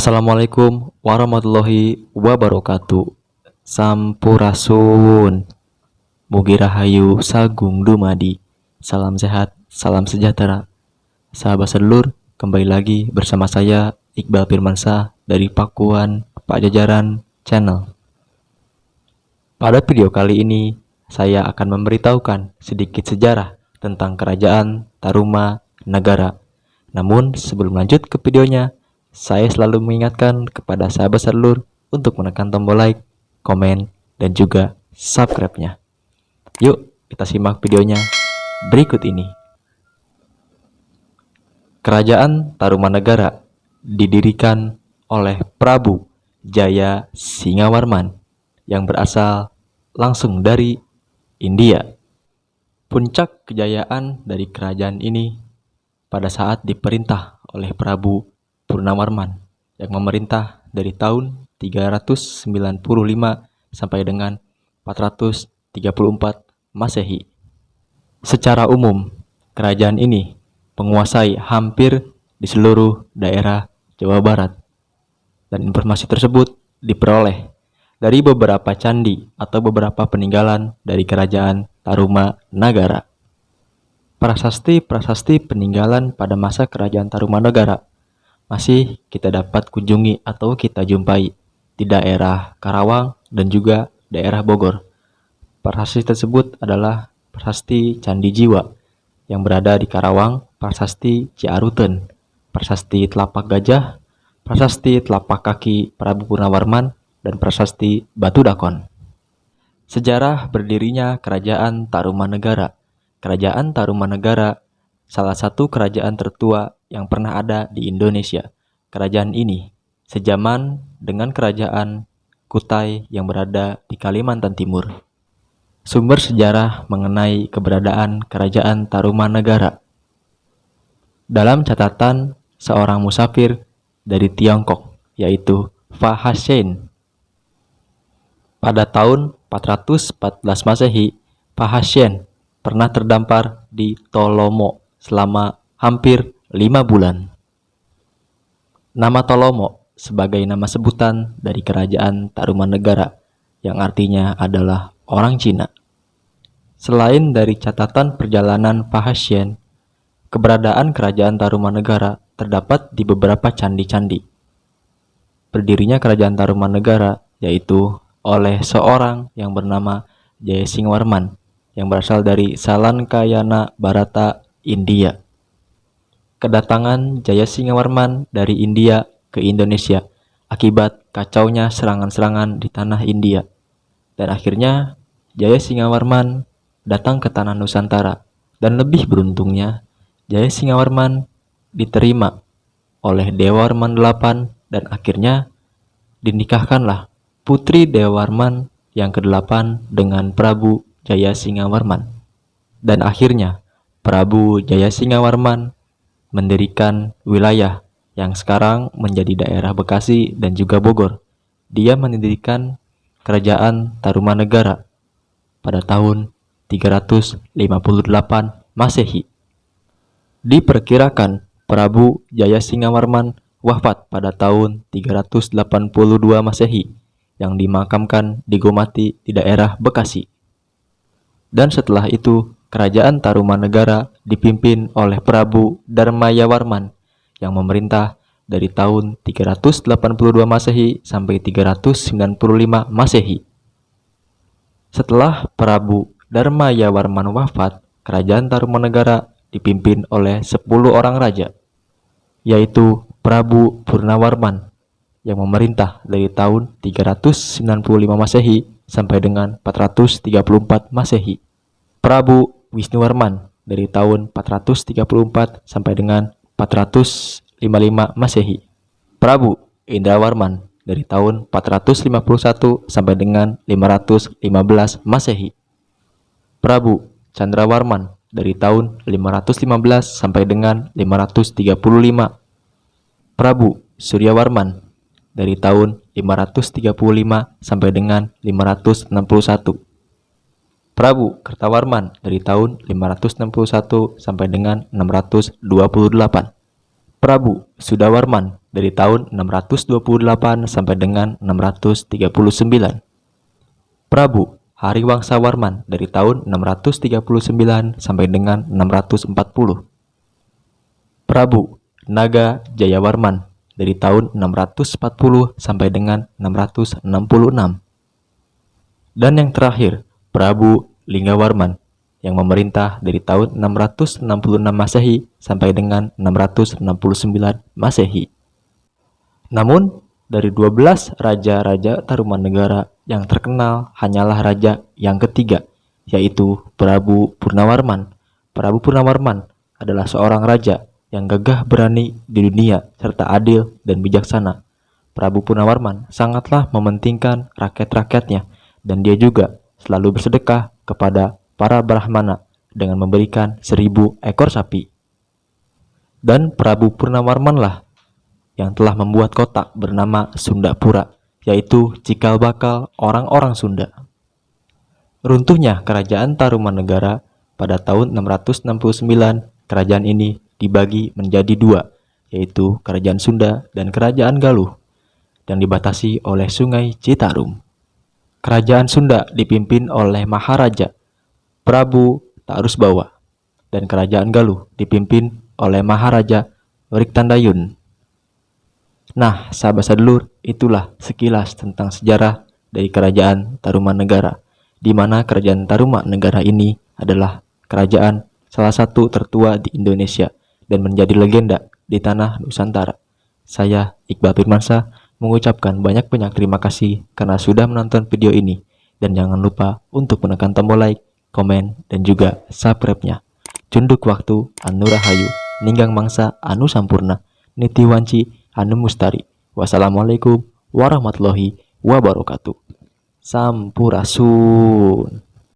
Assalamualaikum warahmatullahi wabarakatuh. Sampurasun. Mugi rahayu sagung dumadi. Salam sehat, salam sejahtera. Sahabat sedulur, kembali lagi bersama saya Iqbal Firmansyah dari Pakuan Pajajaran Channel. Pada video kali ini, saya akan memberitahukan sedikit sejarah tentang Kerajaan Tarumanegara. Namun, sebelum lanjut ke videonya, saya selalu mengingatkan kepada sahabat sedulur untuk menekan tombol like, komen, dan juga subscribe-nya. Yuk, kita simak videonya berikut ini. Kerajaan Tarumanegara didirikan oleh Prabu Jaya Singawarman yang berasal langsung dari India. Puncak kejayaan dari kerajaan ini pada saat diperintah oleh Prabu Purnawarman yang memerintah dari tahun 395 sampai dengan 434 Masehi. Secara umum, kerajaan ini menguasai hampir di seluruh daerah Jawa Barat. Dan informasi tersebut diperoleh dari beberapa candi atau beberapa peninggalan dari kerajaan Tarumanegara. Prasasti-prasasti peninggalan pada masa kerajaan Tarumanegara masih kita dapat kunjungi atau kita jumpai di daerah Karawang dan juga daerah Bogor. Prasasti tersebut adalah prasasti Candi Jiwa yang berada di Karawang, prasasti Ciaruten, prasasti Telapak Gajah, prasasti Telapak Kaki Prabu Purnawarman, dan prasasti Batu Dakon. Sejarah berdirinya Kerajaan Tarumanegara. Kerajaan Tarumanegara salah satu kerajaan tertua yang pernah ada di Indonesia. Kerajaan ini sejaman dengan kerajaan Kutai yang berada di Kalimantan Timur. Sumber sejarah mengenai keberadaan kerajaan Tarumanegara. Dalam catatan seorang musafir dari Tiongkok, yaitu Fa Hsien. Pada tahun 414 Masehi, Fa Hsien pernah terdampar di Tolomo selama hampir 5 bulan. Nama Tolomo sebagai nama sebutan dari kerajaan Tarumanegara yang artinya adalah orang Cina. Selain dari catatan perjalanan Fa Hsien, keberadaan kerajaan Tarumanegara terdapat di beberapa candi-candi. Berdirinya kerajaan Tarumanegara yaitu oleh seorang yang bernama Jaya Singawarman yang berasal dari Salankayana Barata, India. Kedatangan Jaya Singawarman dari India ke Indonesia akibat kacaunya serangan-serangan di tanah India. Dan akhirnya Jaya Singawarman datang ke tanah Nusantara. Dan lebih beruntungnya, Jaya Singawarman diterima oleh Dewarman VIII dan akhirnya dinikahkanlah putri Dewarman yang ke-8 dengan Prabu Jaya Singawarman. Dan akhirnya Prabu Jaya Singawarman mendirikan wilayah yang sekarang menjadi daerah Bekasi dan juga Bogor. Dia mendirikan kerajaan Tarumanegara pada tahun 358 Masehi. Diperkirakan Prabu Jaya Singawarman wafat pada tahun 382 Masehi yang dimakamkan di Gomati di daerah Bekasi. Dan setelah itu, kerajaan Tarumanegara dipimpin oleh Prabu Darmayawarman yang memerintah dari tahun 382 Masehi sampai 395 Masehi. Setelah Prabu Darmayawarman wafat, kerajaan Tarumanegara dipimpin oleh 10 orang raja, yaitu Prabu Purnawarman yang memerintah dari tahun 395 Masehi sampai dengan 434 Masehi. Prabu Wisnuwarman dari tahun 434 sampai dengan 455 Masehi. Prabu Indrawarman dari tahun 451 sampai dengan 515 Masehi. Prabu Candrawarman dari tahun 515 sampai dengan 535. Prabu Suryawarman dari tahun 535 sampai dengan 561. Prabu Kertawarman dari tahun 561 sampai dengan 628. Prabu Sudawarman dari tahun 628 sampai dengan 639. Prabu Hariwangsawarman dari tahun 639 sampai dengan 640. Prabu Naga Jayawarman dari tahun 640 sampai dengan 666. Dan yang terakhir, Prabu Linggawarman yang memerintah dari tahun 666 Masehi sampai dengan 669 Masehi. Namun, dari 12 raja-raja Tarumanegara yang terkenal hanyalah raja yang ketiga, yaitu Prabu Purnawarman. Prabu Purnawarman adalah seorang raja yang gagah berani di dunia serta adil dan bijaksana. Prabu Purnawarman sangatlah mementingkan rakyat-rakyatnya, dan dia juga selalu bersedekah kepada para Brahmana dengan memberikan 1000 ekor sapi. Dan Prabu Purnawarmanlah yang telah membuat kota bernama Sundapura, yaitu cikal bakal orang-orang Sunda. Runtuhnya kerajaan Tarumanegara pada tahun 669, kerajaan ini dibagi menjadi dua, yaitu kerajaan Sunda dan kerajaan Galuh, yang dibatasi oleh sungai Citarum. Kerajaan Sunda dipimpin oleh Maharaja Prabu Taurusbawa, dan kerajaan Galuh dipimpin oleh Maharaja Wriktandayun. Nah, sahabat sedulur, itulah sekilas tentang sejarah dari kerajaan Tarumanegara, di mana kerajaan Tarumanegara ini adalah kerajaan salah satu tertua di Indonesia dan menjadi legenda di tanah Nusantara. Saya Iqbal Firmansyah mengucapkan banyak-banyak terima kasih karena sudah menonton video ini, dan jangan lupa untuk menekan tombol like, komen, dan juga subscribe-nya. Cunduk waktu anu rahayu, ninggang mangsa anu sampurna, niti wanci anu mustari. Wassalamualaikum warahmatullahi wabarakatuh. Sampurasun.